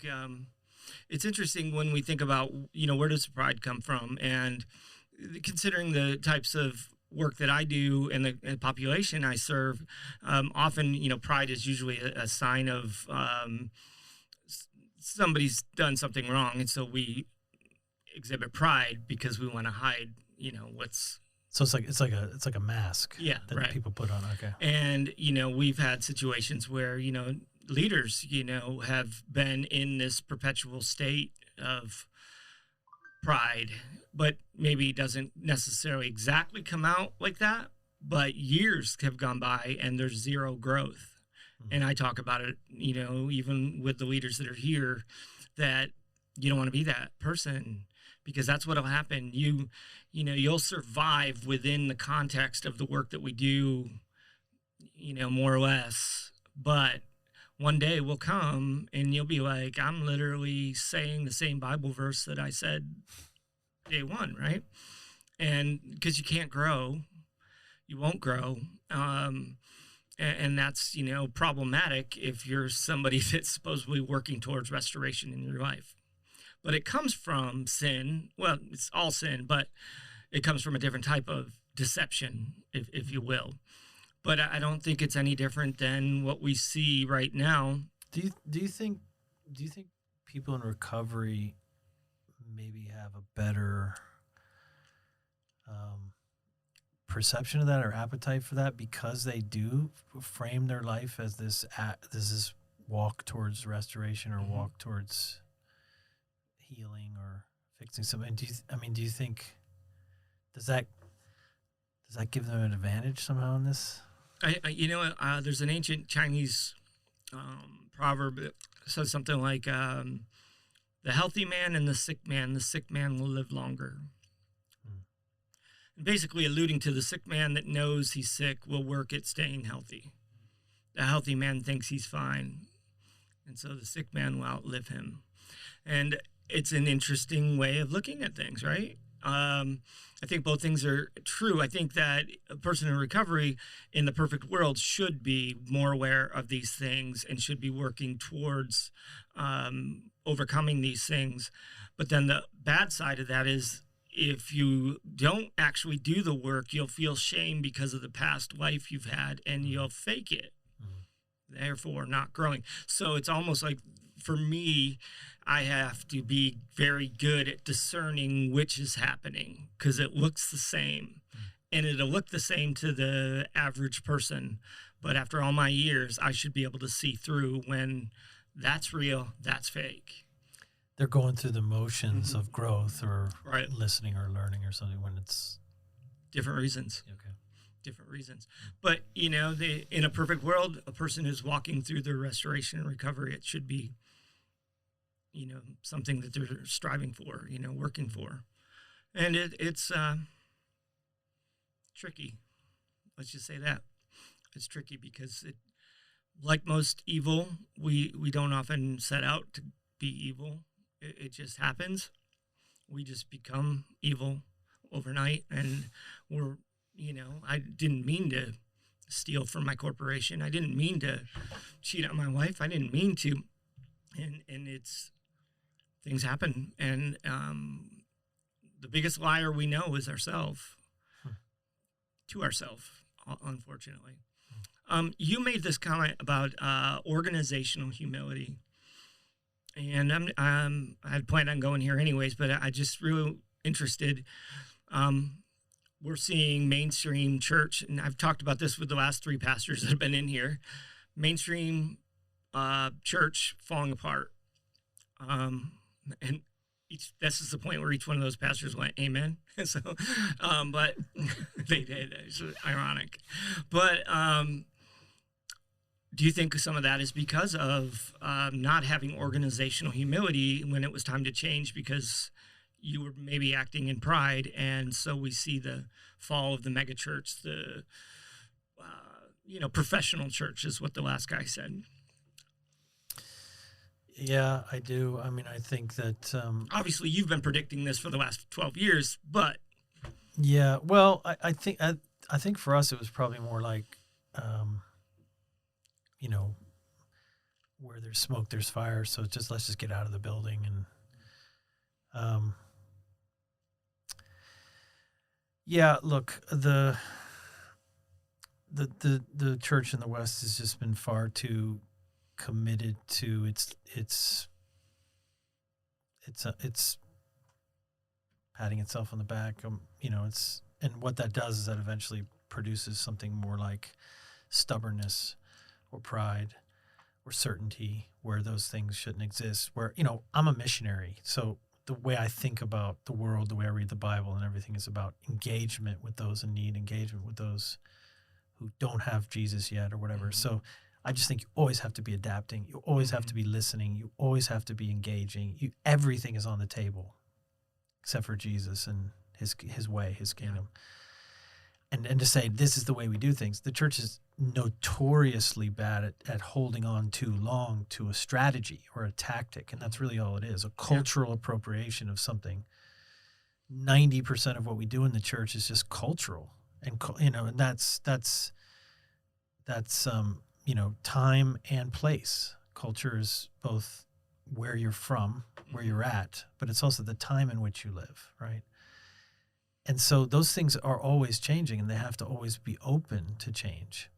think it's interesting when we think about, where does pride come from? And considering the types of work that I do and the population I serve, often, pride is usually a sign of somebody's done something wrong. And so we exhibit pride because we want to hide, what's. So it's like a mask that right. people put on. Okay. And, we've had situations where, leaders, have been in this perpetual state of pride, but maybe doesn't necessarily exactly come out like that, but years have gone by and there's zero growth. Mm-hmm. And I talk about it, even with the leaders that are here, that you don't want to be that person, because that's what'll happen. You'll survive within the context of the work that we do, more or less, but one day will come and you'll be like, I'm literally saying the same Bible verse that I said day one, right? And because you can't grow, you won't grow. And that's, problematic if you're somebody that's supposedly working towards restoration in your life. But it comes from sin. Well, it's all sin, but it comes from a different type of deception, if you will. But I don't think it's any different than what we see right now. Do you think people in recovery maybe have a better perception of that or appetite for that because they do frame their life as this walk towards restoration or Mm-hmm. walk towards healing or fixing something? Do you think does that give them an advantage somehow in this? There's an ancient Chinese proverb that says something like, the healthy man and the sick man will live longer. And basically alluding to the sick man that knows he's sick will work at staying healthy. The healthy man thinks he's fine, and so the sick man will outlive him. And it's an interesting way of looking at things, right? I think both things are true. I think that a person in recovery in the perfect world should be more aware of these things and should be working towards overcoming these things. But then the bad side of that is if you don't actually do the work, you'll feel shame because of the past life you've had and you'll fake it, therefore not growing. So it's almost like, for me, I have to be very good at discerning which is happening because it looks the same and it'll look the same to the average person. But after all my years, I should be able to see through when that's real, that's fake. They're going through the motions of growth or right. listening or learning or something when it's different reasons. Okay. Different reasons. But, in a perfect world, a person who's walking through their restoration and recovery, it should be something that they're striving for, working for. And it's tricky. Let's just say that. It's tricky because like most evil, we don't often set out to be evil. It just happens. We just become evil overnight. And we're, I didn't mean to steal from my corporation. I didn't mean to cheat on my wife. I didn't mean to. And things happen, and the biggest liar we know is ourselves, to ourselves, unfortunately. You made this comment about organizational humility, and I had planned on going here anyways, but I just really interested. We're seeing mainstream church, and I've talked about this with the last 3 pastors that have been in here, mainstream church falling apart. And this is the point where each one of those pastors went, amen. So, but they did. It's ironic. But do you think some of that is because of not having organizational humility when it was time to change because you were maybe acting in pride? And so we see the fall of the megachurch, the professional church is what the last guy said. Yeah, I do. I mean, I think that obviously you've been predicting this for the last 12 years, but yeah. Well, I think for us it was probably more like, where there's smoke, there's fire. So let's just get out of the building. And yeah, look, the church in the West has just been far too committed to its patting itself on the back. And what that does is that eventually produces something more like stubbornness or pride or certainty, where those things shouldn't exist. Where, I'm a missionary, so the way I think about the world, the way I read the Bible and everything is about engagement with those in need, engagement with those who don't have Jesus yet or whatever. Mm-hmm. So I just think you always have to be adapting. You always have to be listening. You always have to be engaging. Everything is on the table except for Jesus and his way, his kingdom. And to say this is the way we do things. The church is notoriously bad at holding on too long to a strategy or a tactic, and that's really all it is, a cultural appropriation of something. 90% of what we do in the church is just cultural, and and that's time and place. Culture is both where you're from, where you're at, but it's also the time in which you live, right? And so those things are always changing, and they have to always be open to change.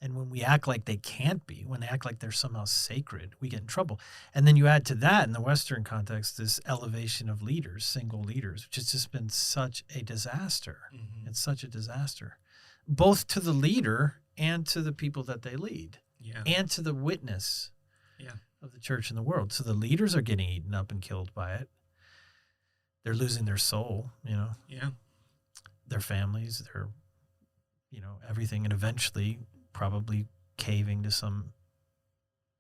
And when we act like they can't be, when they act like they're somehow sacred, we get in trouble. And then you add to that, in the Western context, this elevation of leaders, single leaders, which has just been such a disaster. Mm-hmm. It's such a disaster, both to the leader and to the people that they lead, and to the witness of the church in the world. So the leaders are getting eaten up and killed by it. They're losing their soul, their families, their, everything, and eventually probably caving to some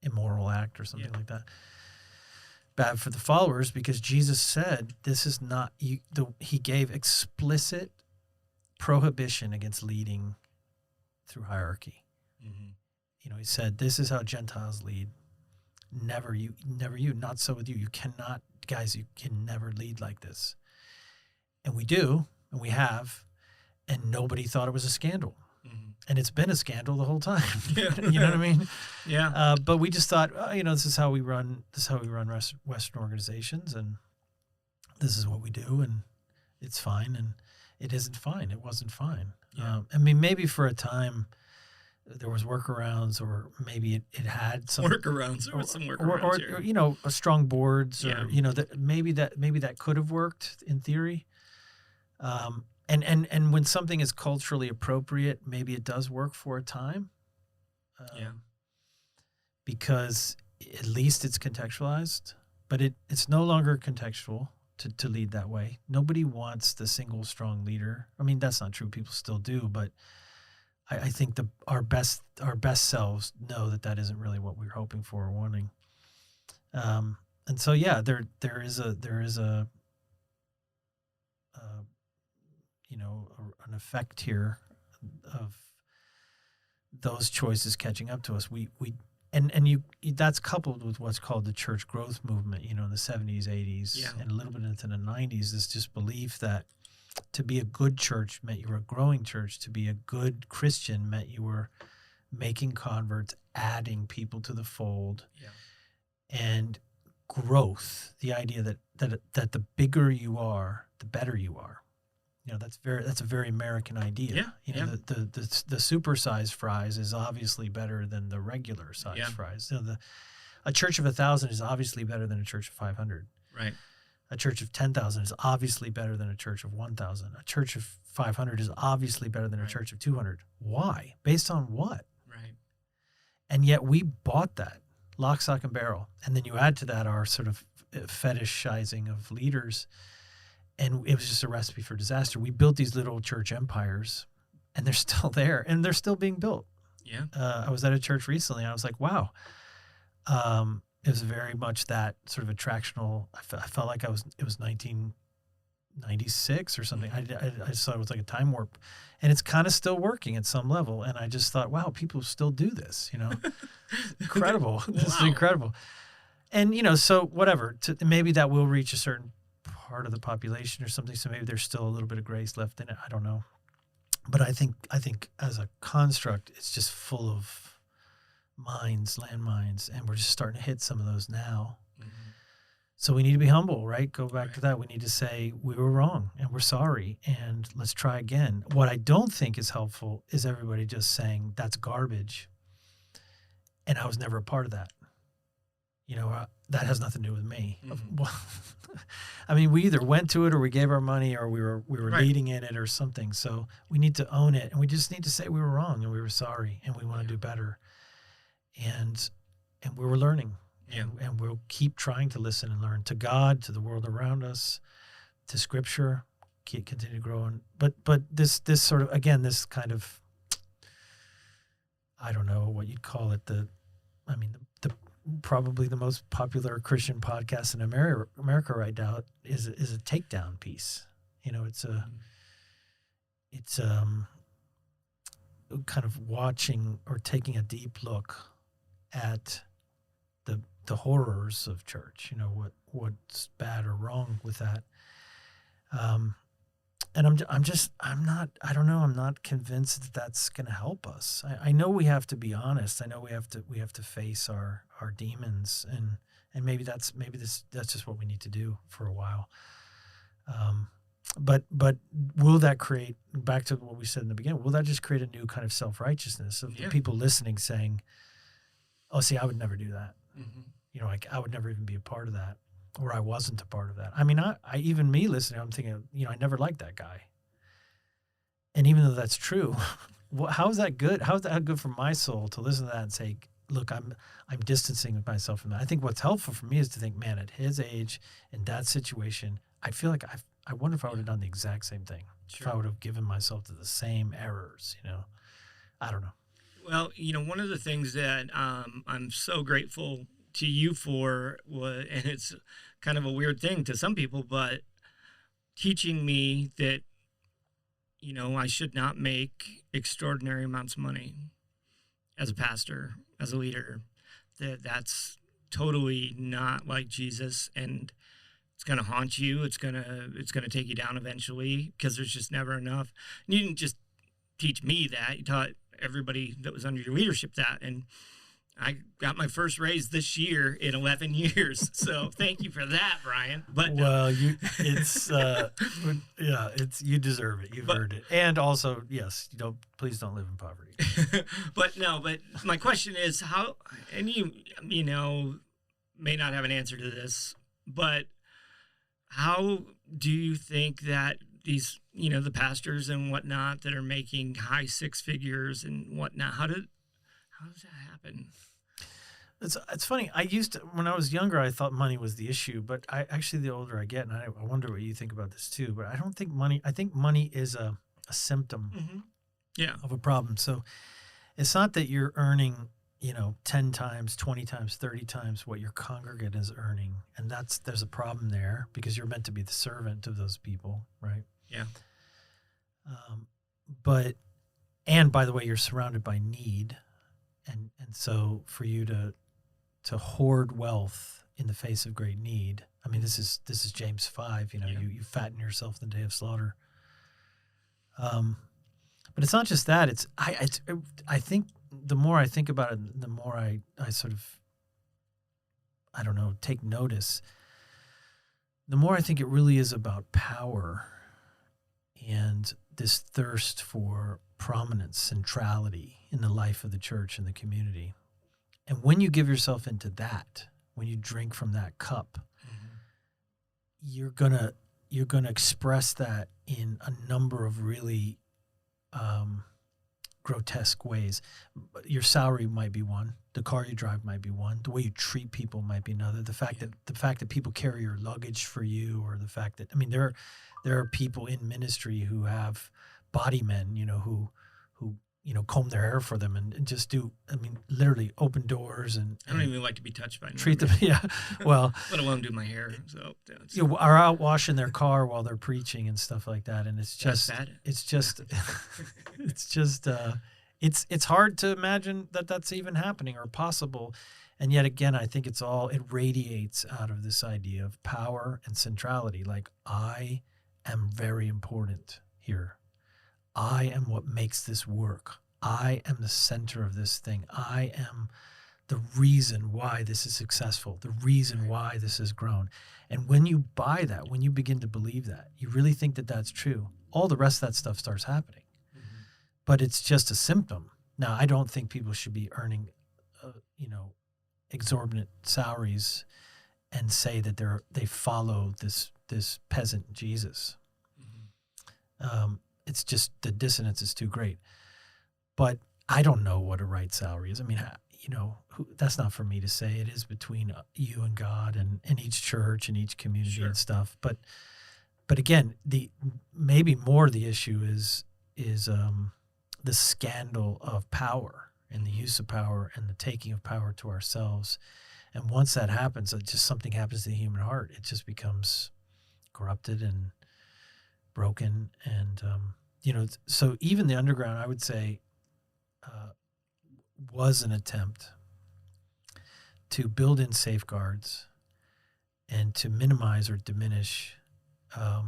immoral act or something like that. Bad for the followers, because Jesus said this is not, he gave explicit prohibition against leading through hierarchy. Mm-hmm. He said, this is how Gentiles lead. Never you, not so with you. You cannot, guys, you can never lead like this. And we do, and we have, and nobody thought it was a scandal. Mm-hmm. And it's been a scandal the whole time. You know what I mean? Yeah. But we just thought, this is how we run Western organizations, and this is what we do, and it's fine. And it isn't fine. It wasn't fine. Yeah. Maybe for a time there was workarounds, or maybe it had some workarounds. There was some workarounds, or strong boards, or that maybe that could have worked in theory. And when something is culturally appropriate, maybe it does work for a time. Because at least it's contextualized, but it's no longer contextual to lead that way. Nobody wants the single strong leader. I mean, that's not true. People still do, but I think our best selves know that isn't really what we're hoping for or wanting. And so there is an effect here of those choices catching up to us. That's coupled with what's called the church growth movement, in the 70s, 80s, and a little bit into the 90s, this just belief that to be a good church meant you were a growing church. To be a good Christian meant you were making converts, adding people to the fold, and growth. The idea that the bigger you are, the better you are. That's a very American idea. The supersized fries is obviously better than the regular size fries. A church of 1,000 is obviously better than a church of 500. Right. A church of 10,000 is obviously better than a church of 1,000. A church of 500 is obviously better than a church of 200. Why? Based on what? Right. And yet we bought that, lock, stock, and barrel. And then you add to that our sort of fetishizing of leaders, and it was just a recipe for disaster. We built these little church empires, and they're still there, and they're still being built. Yeah. I was at a church recently, and I was like, wow. It was very much that sort of attractional. I felt like it was 1996 or something. I just thought it was like a time warp, and it's kind of still working at some level. And I just thought, wow, people still do this, incredible. This is incredible. And, so whatever, maybe that will reach a certain part of the population or something. So maybe there's still a little bit of grace left in it. I don't know. But I think as a construct, it's just full of landmines, and we're just starting to hit some of those now. So we need to be humble, right? Go back to that. We need to say we were wrong and we're sorry and let's try again. What I don't think is helpful is everybody just saying that's garbage. And I was never a part of that. That has nothing to do with me. Well, I mean, we either went to it or we gave our money or we were leading in it or something. So we need to own it, and we just need to say we were wrong and we were sorry and we want to do better. And we were learning. Yeah. And we'll keep trying to listen and learn to God, to the world around us, to Scripture, continue growing. But this sort of, again, this kind of, I don't know what you'd call it. The probably the most popular Christian podcast in America right now is a takedown piece. It's kind of watching or taking a deep look at the horrors of church, what's bad or wrong with that. And I'm not convinced that that's going to help us. I know we have to be honest. I know we have to face our demons, and maybe that's just what we need to do for a while. But will that create, back to what we said in the beginning, will that just create a new kind of self-righteousness of the people listening saying, oh, see, I would never do that. I would never even be a part of that, or I wasn't a part of that. I mean, I even me listening, I'm thinking, I never liked that guy. And even though that's true, how is that good? How is that good for my soul to listen to that and say, look, I'm distancing myself from that. I think what's helpful for me is to think, man, at his age, in that situation, I feel like I wonder if I would have done the exact same thing. Sure. If I would have given myself to the same errors, I don't know. Well, one of the things that I'm so grateful to you for, and it's kind of a weird thing to some people, but teaching me that, I should not make extraordinary amounts of money as a pastor, as a leader, that's totally not like Jesus, and it's going to haunt you. It's going to take you down eventually, because there's just never enough. And you didn't just teach me that. You taught everybody that was under your leadership that. And I got my first raise this year in 11 years. So thank you for that, Brian. But you deserve it. You've earned it. And also, yes, please don't live in poverty. But my question is how, and you may not have an answer to this, but how do you think that these, the pastors and whatnot that are making high six figures and whatnot, how does that happen? It's funny. When I was younger, I thought money was the issue, but the older I get, and I wonder what you think about this too, but I don't think I think money is a symptom of a problem. So it's not that you're earning, 10 times, 20 times, 30 times what your congregate is earning. And there's a problem there, because you're meant to be the servant of those people, right? Yeah. And by the way, you're surrounded by need. And so for you to hoard wealth in the face of great need, I mean, this is James 5, you fatten yourself in the day of slaughter. But it's not just that. I think the more I think about it, the more I sort of, I don't know, take notice, the more I think it really is about power and this thirst for prominence, centrality in the life of the church and the community. And when you give yourself into that, when you drink from that cup, you're gonna express that in a number of really grotesque ways. Your salary might be one. The car you drive might be one. The way you treat people might be another. The fact that people carry your luggage for you, or the fact that, there are people in ministry who have body men, who comb their hair for them and just do, literally open doors and I don't even like to be touched by treat them. Yeah. Well, let alone do my hair. So are out washing their car while they're preaching and stuff like that. And it's just, it's hard to imagine that that's even happening or possible. And yet again, I think it radiates out of this idea of power and centrality. Like, I am very important here. I am what makes this work. I am the center of this thing. I am the reason why this is successful, the reason why this has grown. And when you buy that, when you begin to believe that, you really think that that's true, all the rest of that stuff starts happening. Mm-hmm. But it's just a symptom. Now, I don't think people should be earning, exorbitant salaries and say that they follow this peasant Jesus. Mm-hmm. It's just the dissonance is too great. But I don't know what a right salary is. I mean, that's not for me to say. It is between you and God and each church and each community and stuff. But again, maybe more the issue is the scandal of power and the use of power and the taking of power to ourselves. And once that happens, just something happens to the human heart. It just becomes corrupted and broken. And, so even the underground, I would say, was an attempt to build in safeguards and to minimize or diminish a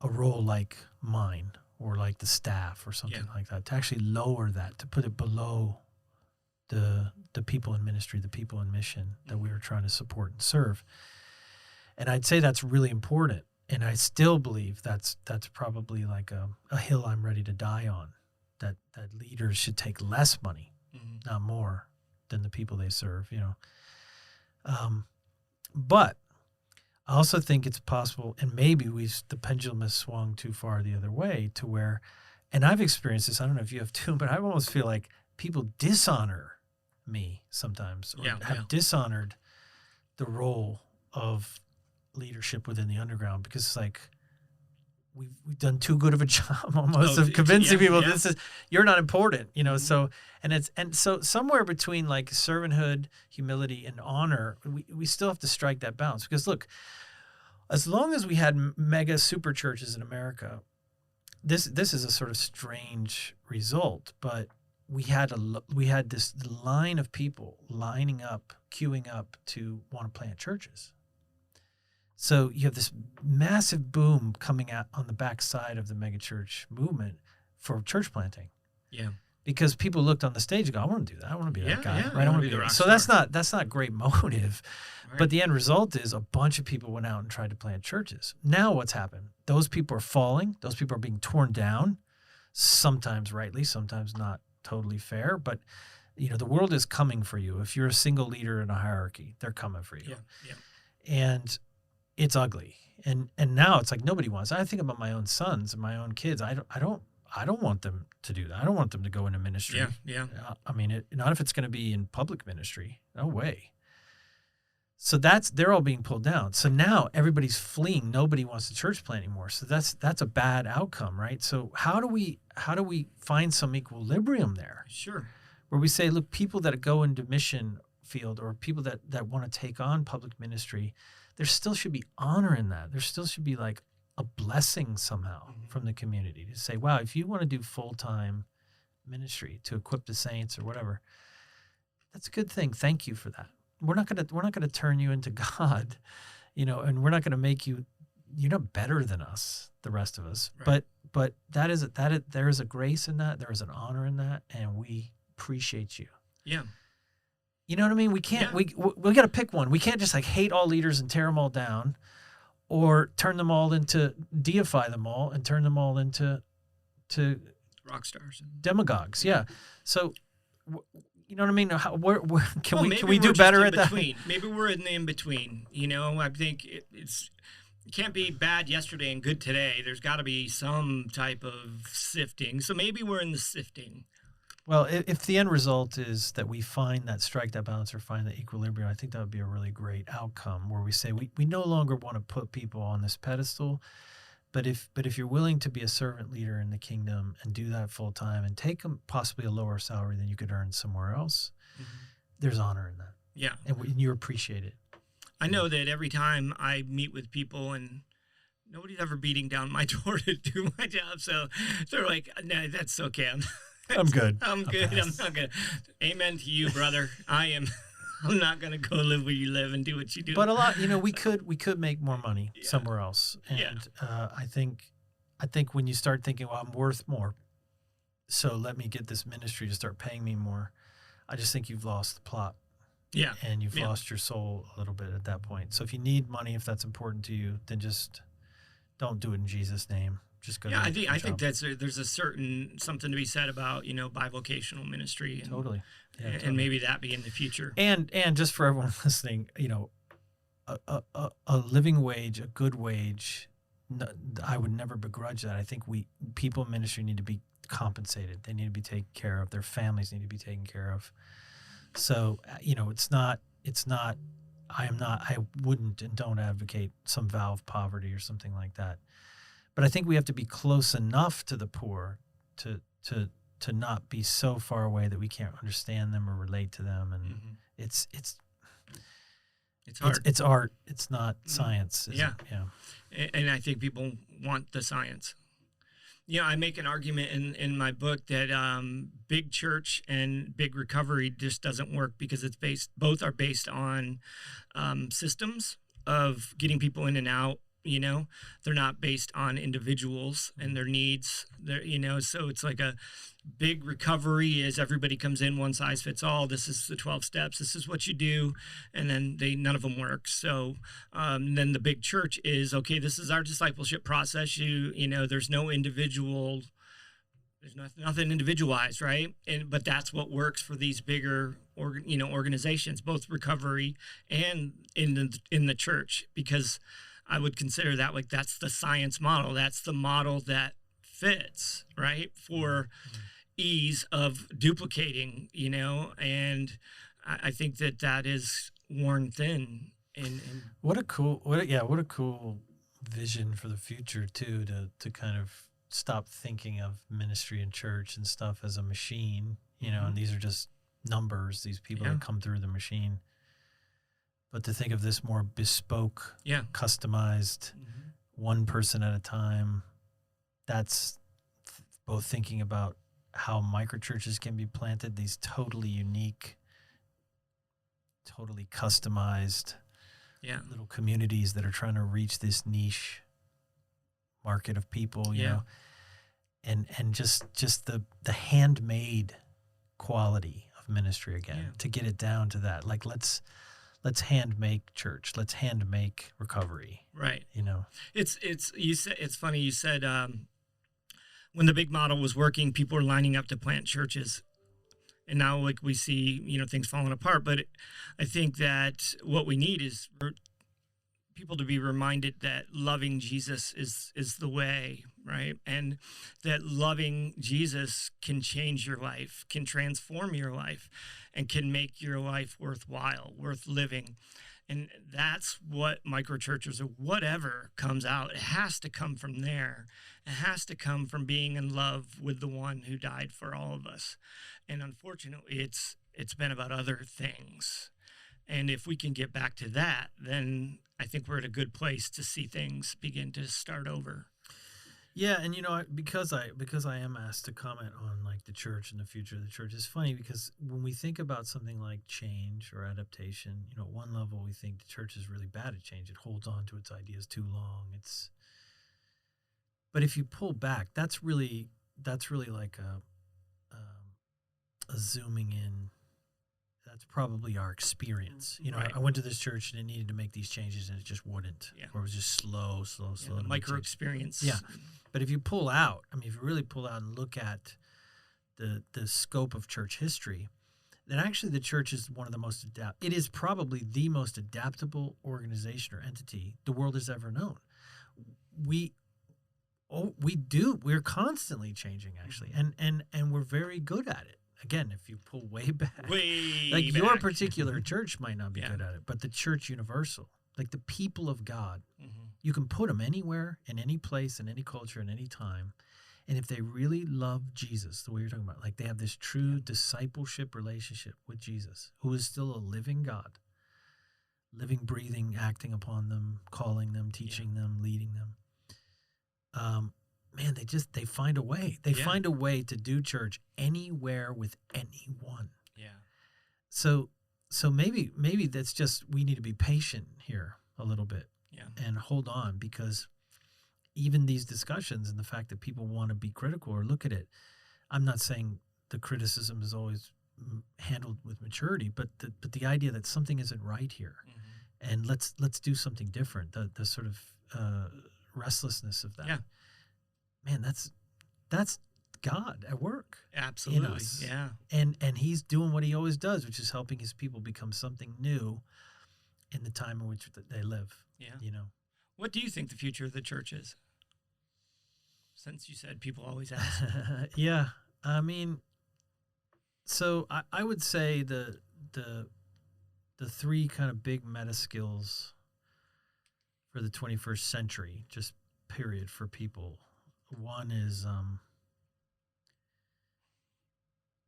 role like mine or like the staff or something like that, to actually lower that, to put it below the people in ministry, the people in mission that we were trying to support and serve. And I'd say that's really important. And I still believe that's probably like a hill I'm ready to die on. That leaders should take less money, not more, than the people they serve, But I also think it's possible, and maybe the pendulum has swung too far the other way to where, and I've experienced this, I don't know if you have too, but I almost feel like people dishonor me sometimes, or have dishonored the role of leadership within the underground, because it's like, we've done too good of a job almost of convincing people this is, you're not important, So so somewhere between like servanthood, humility, and honor, we still have to strike that balance. Because look, as long as we had mega super churches in America, this is a sort of strange result, but we had this line of people lining up, queuing up to want to plant churches. So you have this massive boom coming out on the backside of the megachurch movement for church planting. Yeah. Because people looked on the stage and go, I want to do that. I want to be that guy. Right? I want to be the rock star. So that's not great motive. Right. But the end result is a bunch of people went out and tried to plant churches. Now what's happened? Those people are falling. Those people are being torn down, sometimes rightly, sometimes not totally fair. But the world is coming for you. If you're a single leader in a hierarchy, they're coming for you. Yeah. And it's ugly. And now it's like nobody wants. I think about my own sons and my own kids. I don't want them to do that. I don't want them to go into ministry. Yeah. I mean, not if it's going to be in public ministry. No way. So they're all being pulled down. So now everybody's fleeing. Nobody wants to church plant anymore. So that's a bad outcome, right? So how do we find some equilibrium there? Sure. Where we say, look, people that go into mission field or people that want to take on public ministry, there still should be honor in that. There still should be like a blessing somehow from the community to say, wow, if you want to do full-time ministry to equip the saints or whatever, that's a good thing. Thank you for that. We're not gonna turn you into God, and we're not gonna make you're not better than us, the rest of us. Right. But there is a grace in that, there is an honor in that, and we appreciate you. Yeah. You know what I mean? We can't. We got to pick one. We can't just like hate all leaders and tear them all down, or turn them all into deify them all and turn them all into rock stars, demagogues. Yeah. So, you know what I mean? Where can we do better at that? Maybe we're in the in between. I think it can't be bad yesterday and good today. There's got to be some type of sifting. So maybe we're in the sifting. Well, if the end result is that we strike that balance or find the equilibrium, I think that would be a really great outcome where we say we no longer want to put people on this pedestal, but if you're willing to be a servant leader in the kingdom and do that full time and take possibly a lower salary than you could earn somewhere else, there's honor in that. Yeah. And you appreciate it. I know that every time I meet with people and nobody's ever beating down my door to do my job, so they're like, no, that's okay. I'm good. I'm good. I'm not gonna. Amen to you, brother. I'm not gonna go live where you live and do what you do. But a lot, we could make more money somewhere else. And I think when you start thinking, well, I'm worth more, so let me get this ministry to start paying me more. I just think you've lost the plot. Yeah. And you've lost your soul a little bit at that point. So if you need money, if that's important to you, then just don't do it in Jesus' name. Just go. Yeah, I think there's a certain something to be said about bivocational ministry. And, totally. Yeah, and totally. maybe that be in the future. And just for everyone listening, a living wage, a good wage, I would never begrudge that. I think people in ministry need to be compensated. They need to be taken care of. Their families need to be taken care of. So, it's not, I wouldn't and don't advocate some vow of poverty or something like that. But I think we have to be close enough to the poor to not be so far away that we can't understand them or relate to them. And it's hard. It's art. It's not science. Yeah. And I think people want the science. I make an argument in my book that big church and big recovery just doesn't work because both are based on systems of getting people in and out. They're not based on individuals and their needs. So it's like a big recovery is everybody comes in, one size fits all. This is the 12 steps. This is what you do. And then none of them work. So then the big church is, okay, this is our discipleship process. There's no individual, there's nothing individualized, right? But that's what works for these bigger organizations, both recovery and in the church, because I would consider that that's the science model. That's the model that fits, right, for ease of duplicating, and I think that is worn thin. And what a cool vision for the future too, to kind of stop thinking of ministry and church and stuff as a machine, and these are just numbers, these people that come through the machine. But to think of this more bespoke, customized, one person at a time, that's both thinking about how microchurches can be planted, these totally unique, totally customized little communities that are trying to reach this niche market of people, you know, and just the handmade quality of ministry again, to get it down to that. Like, let's hand make church. Let's hand make recovery. Right. It's funny. You said when the big model was working, people were lining up to plant churches, and now we see things falling apart. But I think that what we need is for people to be reminded that loving Jesus is the way, right? And that loving Jesus can change your life, can transform your life, and can make your life worthwhile, worth living. And that's what microchurches or whatever comes out. It has to come from there. It has to come from being in love with the one who died for all of us. And unfortunately, it's been about other things. And if we can get back to that, then I think we're at a good place to see things begin to start over. Yeah, and because I am asked to comment on the church and the future of the church, it's funny because when we think about something like change or adaptation, at one level we think the church is really bad at change. It holds on to its ideas too long. But if you pull back, that's really like a zooming in. That's probably our experience. Right. I went to this church and it needed to make these changes and it just wouldn't. Yeah. Or it was just slow. Micro experience. Yeah. But if you pull out, if you really pull out and look at the scope of church history, then actually the church is one of the most it is probably the most adaptable organization or entity the world has ever known. We're constantly changing, actually, and we're very good at it. Again, if you pull way back, your particular church might not be good at it, but the church universal, the people of God, you can put them anywhere, in any place, in any culture, in any time. And if they really love Jesus, the way you're talking about, they have this true discipleship relationship with Jesus, who is still a living God, living, breathing, acting upon them, calling them, teaching them, leading them. Man, they find a way. They find a way to do church anywhere with anyone. Yeah. So maybe that's just, we need to be patient here a little bit. Yeah. And hold on, because even these discussions and the fact that people want to be critical or look at it, I'm not saying the criticism is always handled with maturity, but the idea that something isn't right here, and let's do something different. The sort of restlessness of that. Yeah. Man, that's God at work. Absolutely. In us. Yeah. And he's doing what he always does, which is helping his people become something new in the time in which they live. Yeah. You know. What do you think the future of the church is? Since you said people always ask. Yeah. I mean, so I would say the three kind of big meta skills for the 21st century, just period, for people. One is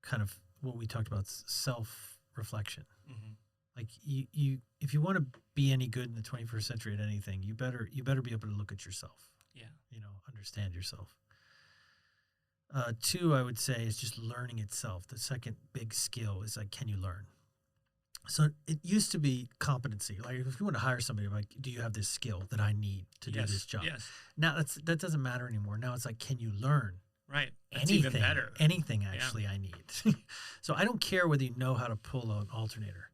kind of what we talked about, self-reflection. Mm-hmm. Like you if you want to be any good in the 21st century at anything, you better be able to look at yourself. Yeah. You know, understand yourself. Two, I would say, is just learning itself. The second big skill is like, can you learn? So it used to be competency. Like if you want to hire somebody, like, do you have this skill that I need to do this job? Yes. Now that doesn't matter anymore. Now it's like, can you learn? Right. That's even better. Anything actually I need. So I don't care whether you know how to pull an alternator.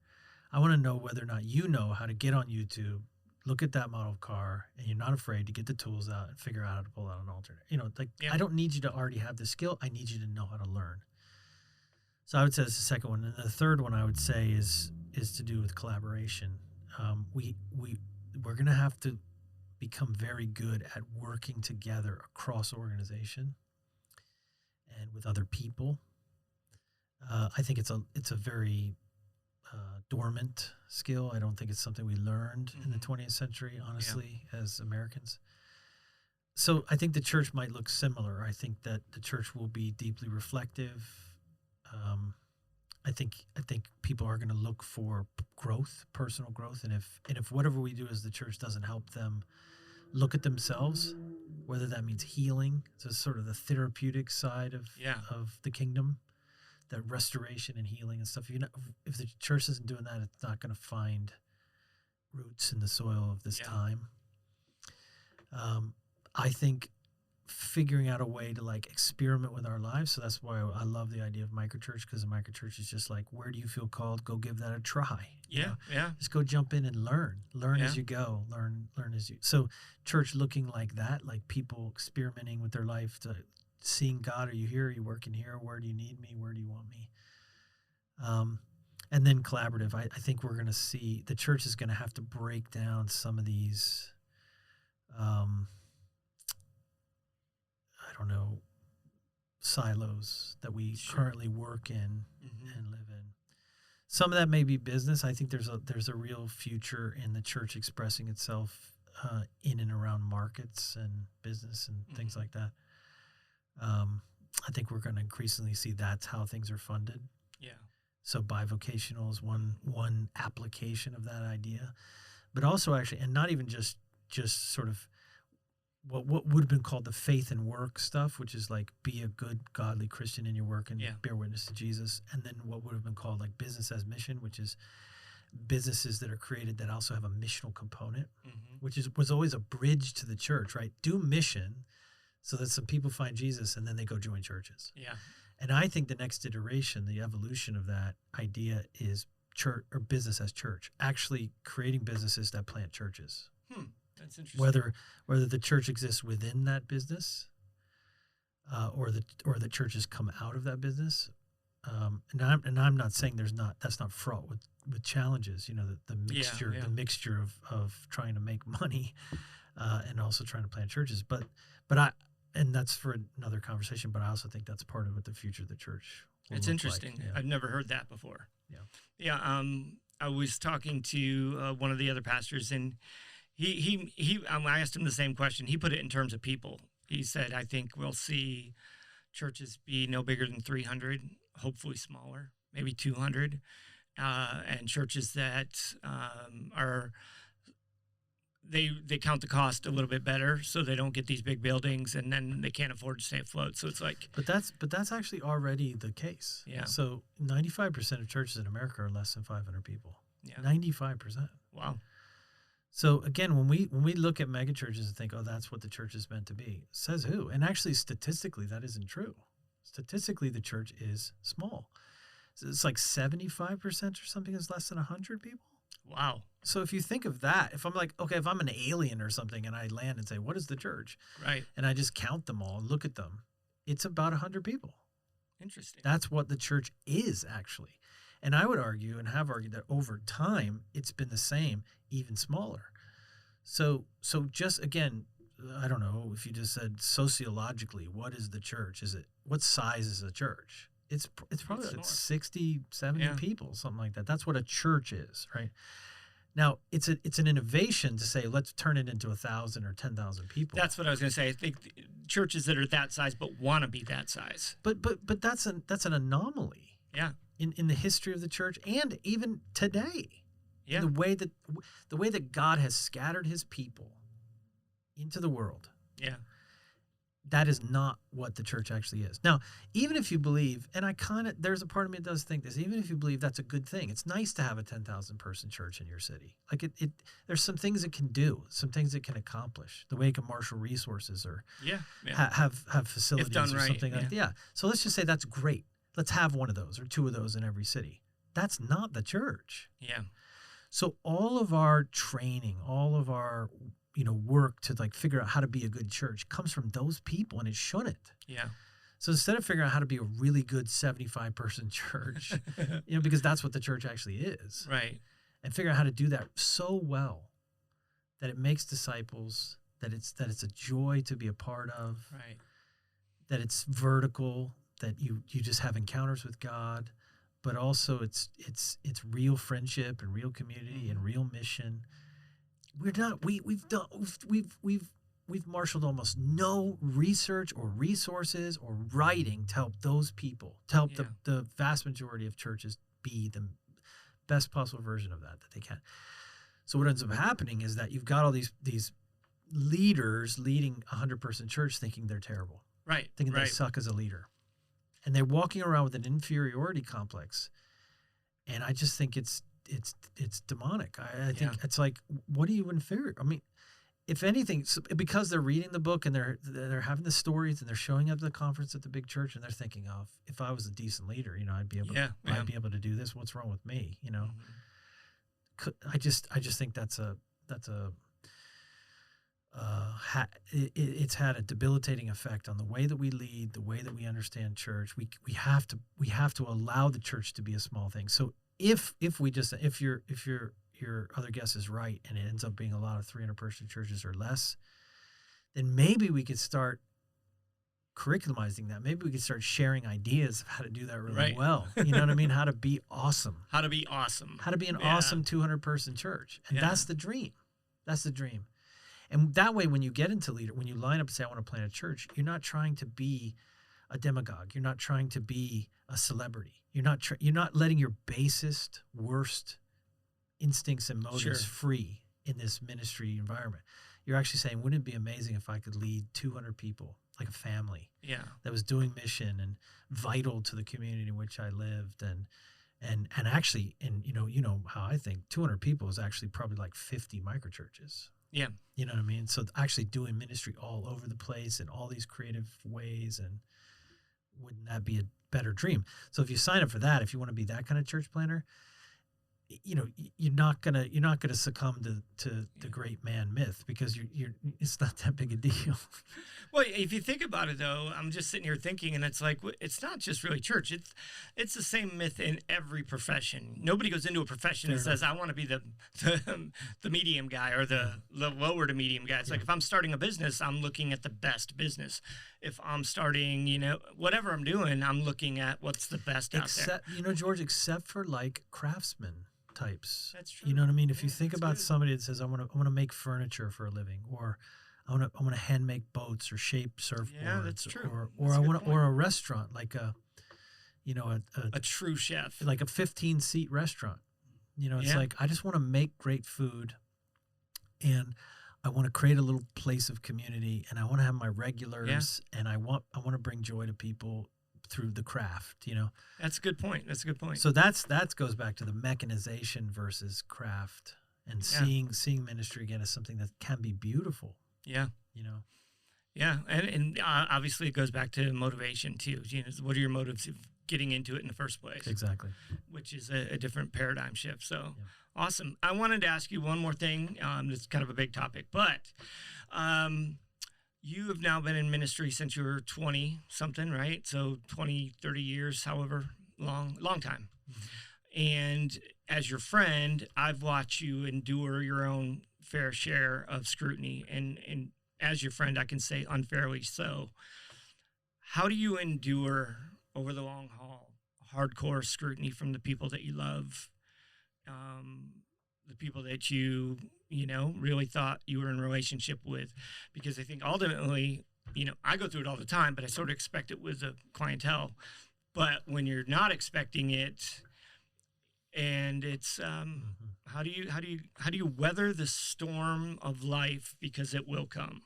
I want to know whether or not you know how to get on YouTube, look at that model car, and you're not afraid to get the tools out and figure out how to pull out an alternator. You know, like I don't need you to already have the skill. I need you to know how to learn. So I would say that's the second one. And the third one I would say is to do with collaboration. We're going to have to become very good at working together across organization and with other people. I think it's a very dormant skill. I don't think it's something we learned in the 20th century, honestly, as Americans. So I think the church might look similar. I think that the church will be deeply reflective. I think people are going to look for growth, personal growth, and if whatever we do as the church doesn't help them look at themselves, whether that means healing, so sort of the therapeutic side of the kingdom, that restoration and healing and stuff. If the church isn't doing that, it's not going to find roots in the soil of this time. I think figuring out a way to like experiment with our lives. So that's why I love the idea of microchurch, because a microchurch is just like, where do you feel called? Go give that a try. Yeah. Just go jump in and learn as you go, learn as you. So church looking like that, like people experimenting with their life, to seeing God. Are you here? Are you working here? Where do you need me? Where do you want me? And then collaborative. I think we're going to see the church is going to have to break down some of these, silos that we currently work in and live in. Some of that may be business. I think there's a real future in the church expressing itself in and around markets and business and things like that. I think we're going to increasingly see that's how things are funded. Yeah. So bivocational is one application of that idea, but also actually, and not even just sort of what would have been called the faith and work stuff, which is like be a good godly Christian in your work and bear witness to Jesus, and then what would have been called like business as mission, which is businesses that are created that also have a missional component, which was always a bridge to the church, right? Do mission so that some people find Jesus and then they go join churches. Yeah. And I think the next iteration, the evolution of that idea is church or business as church, actually creating businesses that plant churches. That's interesting. Whether the church exists within that business, or the churches come out of that business. And I'm not saying that's not fraught with challenges. You know, the mixture of trying to make money, and also trying to plant churches. But and that's for another conversation. But I also think that's part of what the future of the church will It's look interesting. like. Yeah. I've never heard that before. Yeah. Yeah. I was talking to one of the other pastors, and I asked him the same question. He put it in terms of people. He said, I think we'll see churches be no bigger than 300, hopefully smaller, maybe 200, and churches that they count the cost a little bit better, so they don't get these big buildings, and then they can't afford to stay afloat. So it's like, but that's actually already the case. Yeah. So 95% of churches in America are less than 500 people. Yeah. 95%. Wow. So again, when we look at megachurches and think, oh, that's what the church is meant to be, says who? And actually, statistically, that isn't true. Statistically, the church is small. So it's like 75% or something is less than 100 people. Wow. So if you think of that, if I'm like, okay, if I'm an alien or something and I land and say, what is the church? Right. And I just count them all and look at them, it's about 100 people. Interesting. That's what the church is, actually. And I would argue and have argued that over time, it's been the same, even smaller. So just, again, I don't know if you just said sociologically, what is the church? What size is a church? It's probably like 60, 70 people, something like that. That's what a church is, right? Now, it's an innovation to say, let's turn it into 1,000 or 10,000 people. That's what I was going to say. I think churches that are that size but want to be that size. But that's an anomaly. Yeah. In the history of the church and even today. Yeah. The way that God has scattered his people into the world. Yeah. That is not what the church actually is. Now, even if you believe, and there's a part of me that does think this, even if you believe that's a good thing, it's nice to have a 10,000 person church in your city. Like there's some things it can do, some things it can accomplish, the way it can marshal resources or have facilities or something like that. Yeah. So let's just say that's great. Let's have one of those or two of those in every city. That's not the church. Yeah. So all of our training, all of our work to like figure out how to be a good church comes from those people, and it shouldn't. Yeah. So instead of figuring out how to be a really good 75-person church, because that's what the church actually is. Right. And figure out how to do that so well that it makes disciples, that it's a joy to be a part of. Right. That it's vertical, that you just have encounters with God, but also it's real friendship and real community and real mission. We've marshaled almost no research or resources or writing to help those people, to help the vast majority of churches be the best possible version of that they can. So what ends up happening is that you've got all these leaders leading a 100-person church thinking they're terrible, right? Thinking they suck as a leader, and they're walking around with an inferiority complex. And I just think it's demonic. I think it's like, what are you inferior? I mean, if anything, because they're reading the book and they're having the stories and they're showing up at the conference at the big church and they're thinking, oh, if I was a decent leader, I'd be able to do this. What's wrong with me? Mm-hmm. I just think it's had a debilitating effect on the way that we lead, the way that we understand church. We have to allow the church to be a small thing. So if your other guess is right and it ends up being a lot of 300-person churches or less, then maybe we could start curriculumizing that. Maybe we could start sharing ideas of how to do that really well. You know what I mean? How to be awesome. How to be awesome. How to be an awesome 200-person church. And that's the dream. That's the dream. And that way, when you get into leader, when you line up and say, I want to plant a church, you're not trying to be a demagogue. You're not trying to be a celebrity. You're not letting your basest, worst instincts and motives free in this ministry environment. You're actually saying, wouldn't it be amazing if I could lead 200 people, like a family, that was doing mission and vital to the community in which I lived, and actually, and you know how I think 200 people is actually probably like 50 microchurches. Yeah. You know what I mean? So actually doing ministry all over the place in all these creative ways, and wouldn't that be a better dream? So if you sign up for that, if you want to be that kind of church planner, you're not gonna succumb to the great man myth, because you're it's not that big a deal. Well, if you think about it, though, I'm just sitting here thinking, and it's like, it's not just really church. It's the same myth in every profession. Nobody goes into a profession and says, I want to be the medium guy or the lower to medium guy. It's like, if I'm starting a business, I'm looking at the best business. If I'm starting, whatever I'm doing, I'm looking at what's the best out there. George, except for like craftsmen types. That's true. You know what I mean? If you think about somebody that says, I want to make furniture for a living, or I want to hand make boats or shape surfboards. Yeah, that's true. Or a restaurant, like a true chef, like a 15-seat restaurant. It's like, I just want to make great food, and I want to create a little place of community, and I want to have my regulars, and I want to bring joy to people through the craft. That's a good point. So that goes back to the mechanization versus craft, and seeing ministry again as something that can be beautiful. Yeah. Yeah, and obviously it goes back to motivation too. What are your motives of getting into it in the first place? Exactly. Which is a different paradigm shift. So awesome. I wanted to ask you one more thing. It's kind of a big topic, but you have now been in ministry since you were 20 something, right? So 20, 30 years, however long time. Mm-hmm. And as your friend, I've watched you endure your own fair share of scrutiny, and as your friend, I can say unfairly so. How do you endure over the long haul hardcore scrutiny from the people that you love, the people that you really thought you were in a relationship with? Because I think ultimately, I go through it all the time, but I sort of expect it with a clientele. But when you're not expecting it, and it's how do you weather the storm of life, because it will come?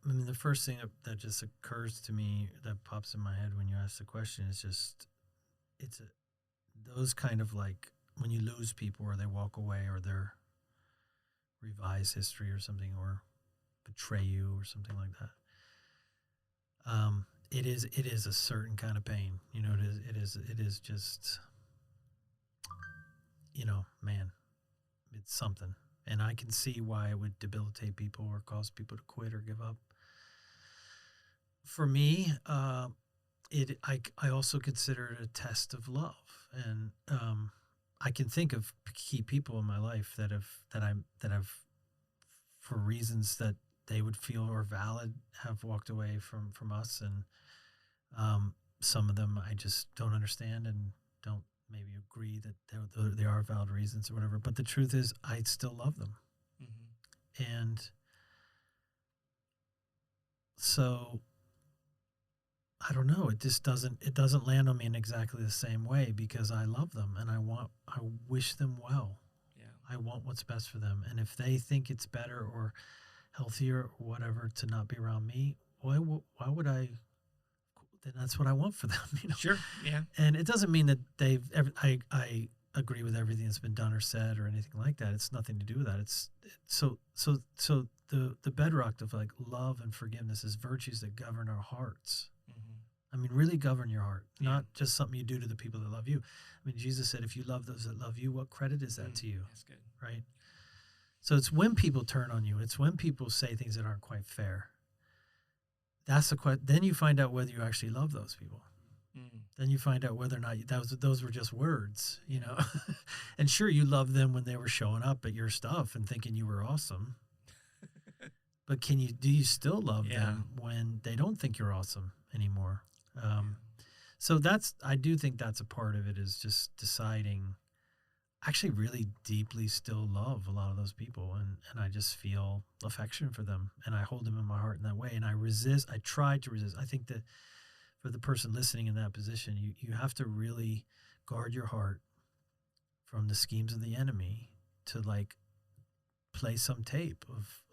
The first thing that just occurs to me, that pops in my head when you ask the question, is just those kind of, like, when you lose people or they walk away or they're revise history or something, or betray you or something like that. It is a certain kind of pain. It is just, man, it's something. And I can see why it would debilitate people or cause people to quit or give up. For me, I also consider it a test of love, and I can think of key people in my life that I've for reasons that they would feel are valid, have walked away from us, and some of them I just don't understand and don't maybe agree that they are valid reasons or whatever. But the truth is, I still love them. Mm-hmm. And so I don't know. It just doesn't land on me in exactly the same way, because I love them and I wish them well. Yeah. I want what's best for them. And if they think it's better or healthier or whatever to not be around me, why would I? Then that's what I want for them. Sure. Yeah. And it doesn't mean that I agree with everything that's been done or said or anything like that. It's nothing to do with that. So the bedrock of, like, love and forgiveness is virtues that govern our hearts. Mm-hmm. Really govern your heart, not just something you do to the people that love you. Jesus said, if you love those that love you, what credit is that to you? That's good. Right? So it's when people turn on you. It's when people say things that aren't quite fair. That's the question. Then you find out whether you actually love those people. Mm. Then you find out whether or not those were just words, And sure, you love them when they were showing up at your stuff and thinking you were awesome. But do you still love them when they don't think you're awesome anymore? So I do think that's a part of it, is just deciding, actually really deeply still love a lot of those people, and I just feel affection for them, and I hold them in my heart in that way, and I try to resist. I think that for the person listening in that position, you have to really guard your heart from the schemes of the enemy to, like, play some tape of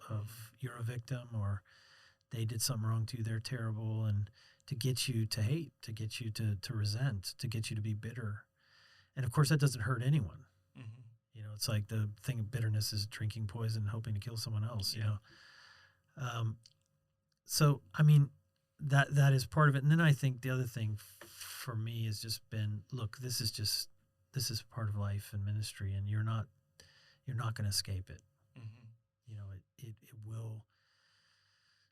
you're a victim, or they did something wrong to you, they're terrible, and to get you to hate, to get you to resent, to get you to be bitter. And of course that doesn't hurt anyone. Mm-hmm. It's like the thing of bitterness is drinking poison and hoping to kill someone else, So, that is part of it. And then I think the other thing for me has just been, look, this is part of life and ministry, and you're not going to escape it. Mm-hmm. It will.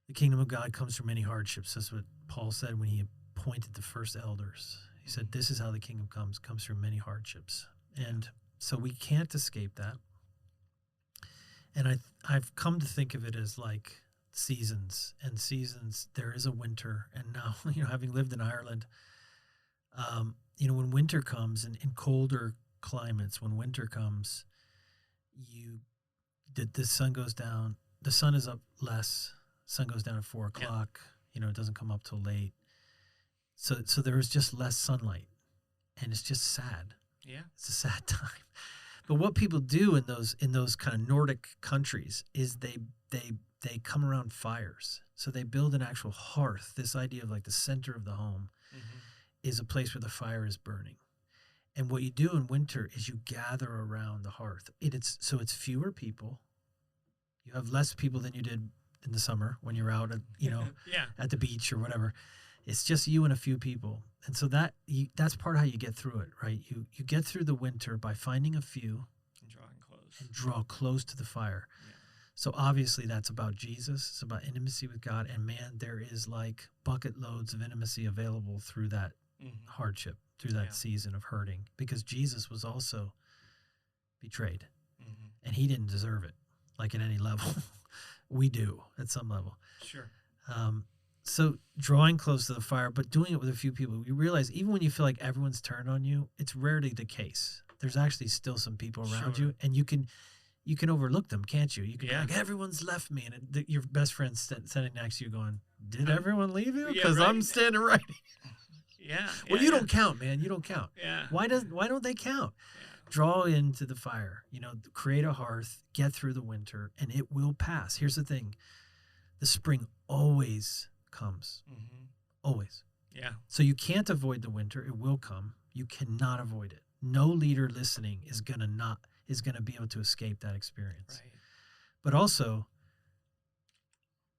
The kingdom of God comes through many hardships. That's what Paul said when he appointed the first elders. He said, this is how the kingdom comes through many hardships. And so we can't escape that. And I've come to think of it as like seasons. There is a winter. And now, having lived in Ireland, when winter comes, and in colder climates, when winter comes, the sun goes down. The sun is up less. Sun goes down at 4 o'clock. Yeah. It doesn't come up till late. So there is just less sunlight, and it's just sad. Yeah, it's a sad time. But what people do in those kind of Nordic countries is they come around fires. So they build an actual hearth. This idea of, like, the center of the home is a place where the fire is burning. And what you do in winter is you gather around the hearth. It's fewer people. You have less people than you did in the summer when you're out at, at the beach or whatever. It's just you and a few people. And so that's part of how you get through it, right? You get through the winter by finding a few and drawing close. And draw close to the fire. Yeah. So obviously that's about Jesus. It's about intimacy with God. And man, there is like bucket loads of intimacy available through that hardship, through that season of hurting, because Jesus was also betrayed and he didn't deserve it, like at any level. We do at some level. Sure. So drawing close to the fire, but doing it with a few people, you realize even when you feel like everyone's turned on you, it's rarely the case. There's actually still some people around you, and you can overlook them, can't you? You can be like, everyone's left me, and your best friend's standing next to you going, did everyone leave you? Because I'm standing right here. Well, you don't count, man. You don't count. Yeah. Why don't they count? Yeah. Draw into the fire, create a hearth, get through the winter, and it will pass. Here's the thing. The spring always comes. Always. Yeah. So you can't avoid the winter. It will come. You cannot avoid it. No leader listening is going to be able to escape that experience. Right. But also,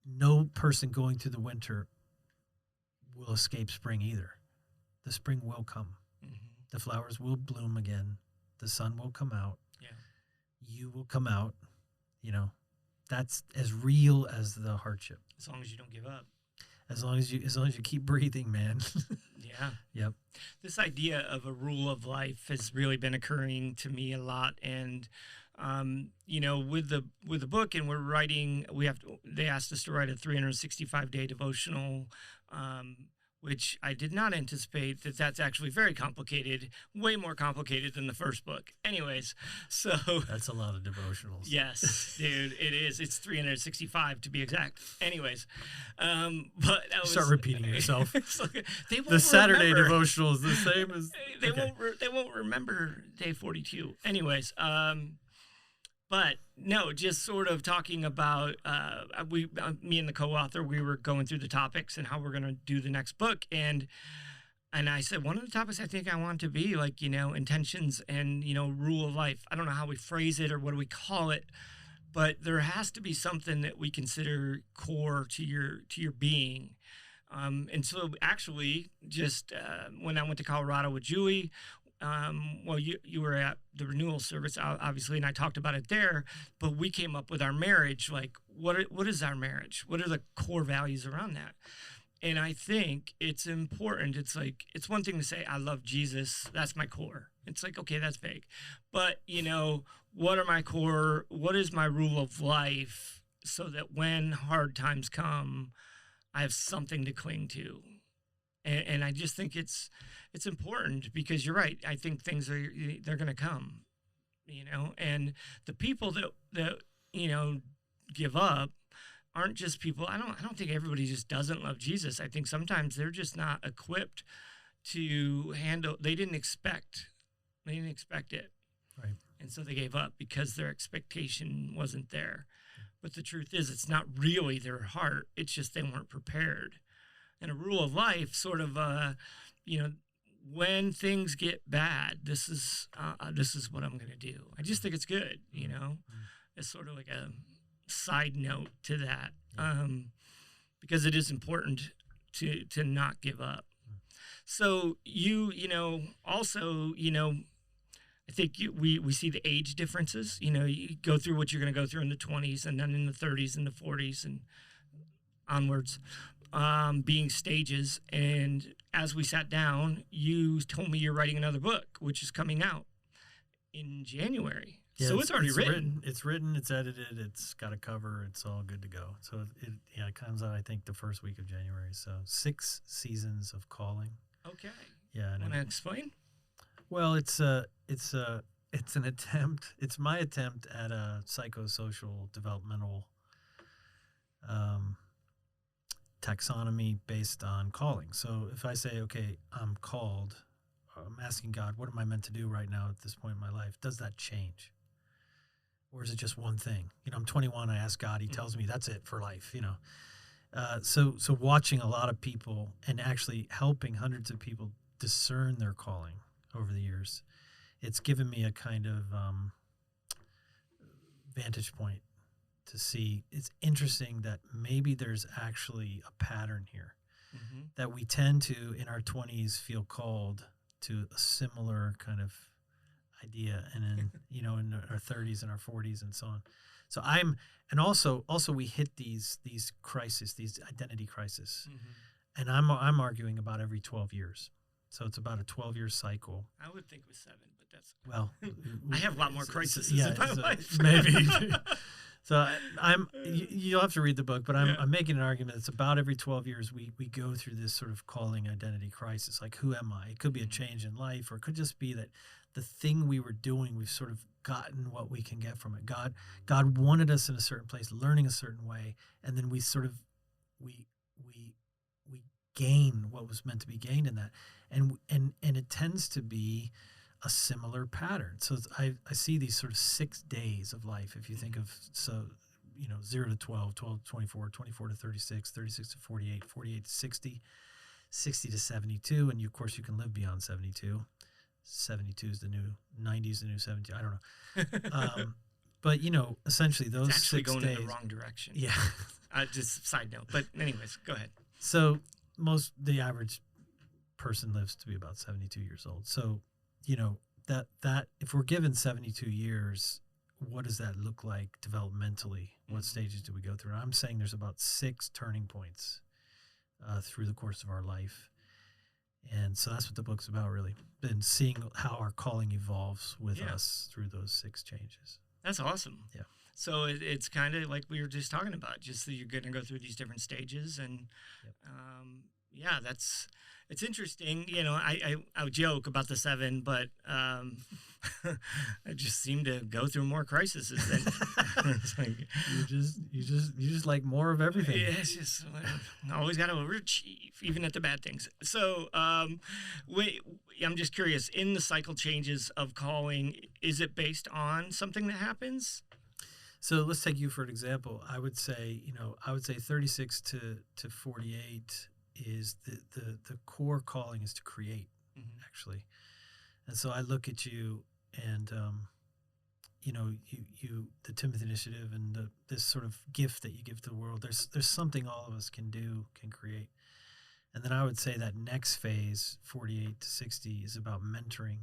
no person going through the winter will escape spring either. The spring will come. The flowers will bloom again. The sun will come out. Yeah. You will come out. That's as real as the hardship. As long as you don't give up. As long as you keep breathing, man. Yeah. Yep. This idea of a rule of life has really been occurring to me a lot, and with the book, and we're writing. They asked us to write a 365-day devotional, which I did not anticipate that's actually very complicated, way more complicated than the first book. Anyways, so that's a lot of devotionals. Yes, dude, it is. It's 365 to be exact. Anyways, but start repeating yourself. They won't the Saturday remember. devotional is the same as they won't remember day 42. Anyways, but no, just sort of talking about me and the co-author, we were going through the topics and how we're going to do the next book. And I said, one of the topics I think I want to be like, intentions and, rule of life. I don't know how we phrase it or what do we call it, but there has to be something that we consider core to your being. And so actually just when I went to Colorado with Julie, you were at the renewal service, obviously, and I talked about it there, but we came up with our marriage, like, what is our marriage? What are the core values around that? And I think it's important. It's like, it's one thing to say, I love Jesus. That's my core. It's like, okay, that's vague. But, what are my core? What is my rule of life so that when hard times come, I have something to cling to? And I just think it's important because you're right. I think they're going to come, and the people that give up aren't just people. I don't think everybody just doesn't love Jesus. I think sometimes they're just not equipped to handle. They didn't expect it. Right. And so they gave up because their expectation wasn't there. But the truth is, it's not really their heart. It's just they weren't prepared. And a rule of life, sort of, when things get bad, this is what I'm going to do. I just think it's good, It's sort of like a side note to that, because it is important to not give up. So also, I think we see the age differences. You go through what you're going to go through in the 20s and then in the 30s and the 40s and onwards. Being stages, and as we sat down, you told me you're writing another book, which is coming out in January. Yeah, so it's already written. It's written, it's edited, it's got a cover, it's all good to go. So it comes out, I think, the first week of January. So 6 seasons of calling. Okay. Yeah. Want to explain? Well, it's an attempt. It's my attempt at a psychosocial developmental taxonomy based on calling. So if I say, okay, I'm called, I'm asking God, what am I meant to do right now at this point in my life? Does that change? Or is it just one thing? I'm 21, I ask God, he tells me that's it for life, So watching a lot of people and actually helping hundreds of people discern their calling over the years. It's given me a kind of vantage point to see. It's interesting that maybe there's actually a pattern here, that we tend to, in our 20s, feel called to a similar kind of idea, and in in our 30s and our 40s and so on. So also we hit these crises, these identity crises, and I'm arguing about every 12 years. So it's about a 12-year cycle. I would think it was 7, but that's well. I have a lot more crises in my life. Maybe. So you'll have to read the book, but I'm making an argument. It's about every 12 years we go through this sort of calling identity crisis. Like, who am I? It could be a change in life, or it could just be that the thing we were doing, we've sort of gotten what we can get from it. God wanted us in a certain place, learning a certain way, and then we sort of we gain what was meant to be gained in that, and it tends to be a similar pattern. So I see these sort of 6 days of life. If you think of 0 to 12, 12 to 24, 24 to 36, 36 to 48, 48 to 60, 60 to 72, and of course you can live beyond 72. 72 is the new 90 is the new 70. I don't know. But essentially those it's actually 6 going days in the wrong direction. Yeah. Just side note. But anyways, go ahead. So the average person lives to be about 72 years old. So, that if we're given 72 years, what does that look like developmentally? What stages do we go through? And I'm saying there's about 6 turning points through the course of our life. And so that's what the book's about, really, and seeing how our calling evolves with us through those 6 changes. That's awesome. Yeah. So it's kind of like we were just talking about, just that you're going to go through these different stages. And it's interesting. I would joke about the 7, but I just seem to go through more crises than it's like, you just like more of everything. Yeah, it's just always got to overachieve, even at the bad things. So I'm just curious, in the cycle changes of calling, is it based on something that happens? So let's take you for an example. I would say 36 to 48 is the core calling is to create, actually. And so I look at you and, you the Timothy Initiative and this sort of gift that you give to the world, there's something all of us can do, can create. And then I would say that next phase, 48 to 60, is about mentoring.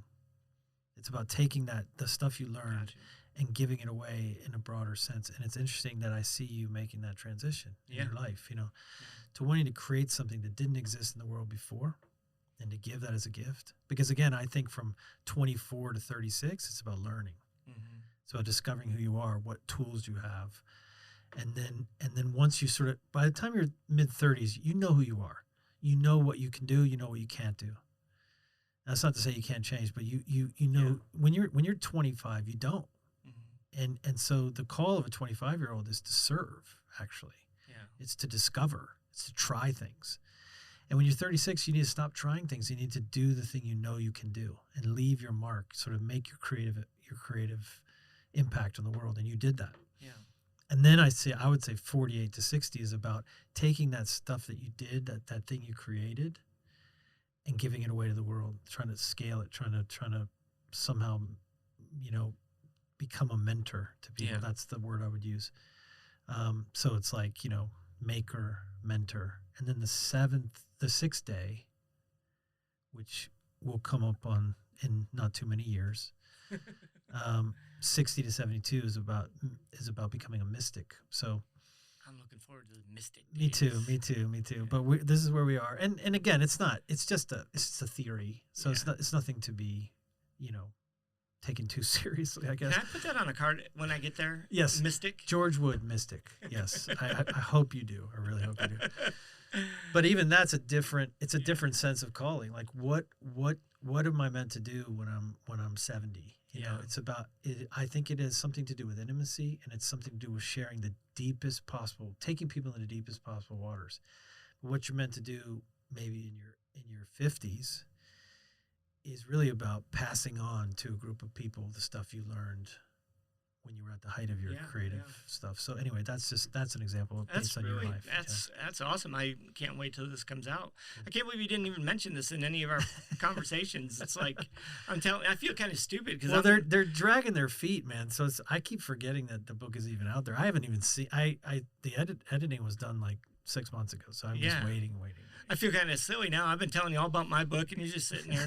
It's about taking the stuff you learned and giving it away in a broader sense. And it's interesting that I see you making that transition in your life, to wanting to create something that didn't exist in the world before and to give that as a gift. Because again, I think from 24 to 36, it's about learning. It's about discovering who you are, what tools you have. And then once you sort of, by the time you're mid-30s, you know who you are. You know what you can do, you know what you can't do. That's not to say you can't change, but you know when you're 25, you don't. And so the call of a 25-year-old is to serve, actually. Yeah. It's to discover. It's to try things. And when you're 36, you need to stop trying things. You need to do the thing you know you can do and leave your mark, sort of make your creative impact on the world. And you did that. Yeah. And then I would say 48 to 60 is about taking that stuff that you did, that thing you created, and giving it away to the world, trying to scale it, trying to somehow, become a mentor to people. Yeah. That's the word I would use. So it's like, maker, mentor. And then the 6th day, which will come up in not too many years, 60 to 72 is about becoming a mystic. So I'm looking forward to the mystic. Me too. Yeah. But this is where we are. And again, it's just a theory. So it's nothing to be, taken too seriously, I guess. Can I put that on a card when I get there? Yes. Mystic? George Wood, mystic. Yes. I hope you do. I really hope you do. But even that's a different sense of calling. Like what am I meant to do when I'm 70? It's about I think it has something to do with intimacy, and it's something to do with sharing the deepest possible, taking people into the deepest possible waters. But what you're meant to do maybe in your 50s is really about passing on to a group of people the stuff you learned when you were at the height of your creative stuff. So anyway, that's an example based on your life. That's awesome. I can't wait till this comes out. I can't believe you didn't even mention this in any of our conversations. It's like I feel kind of stupid because they're dragging their feet, man. So I keep forgetting that the book is even out there. I haven't even seen. The editing was done like 6 months ago, so I'm just waiting. I feel kind of silly now. I've been telling you all about my book, and you're just sitting there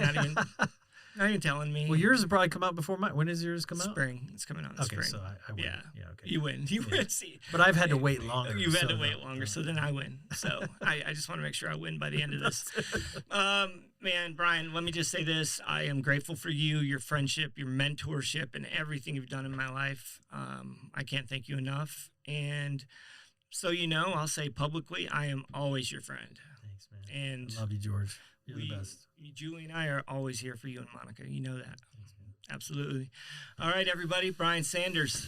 not even telling me. Well, yours will probably come out before mine. When does yours come out? Spring. It's coming out in spring. Okay, so I win. Yeah. Okay. You win. You win. See, but I've had to wait longer. You've had to wait longer, so then I win. So I just want to make sure I win by the end of this. Man, Brian, let me just say this. I am grateful for you, your friendship, your mentorship, and everything you've done in my life. I can't thank you enough. And so I'll say publicly, I am always your friend. Thanks, man. And I love you, George. You're the best. Julie and I are always here for you and Monica. You know that. Thanks, man. Absolutely. All right, everybody. Brian Sanders.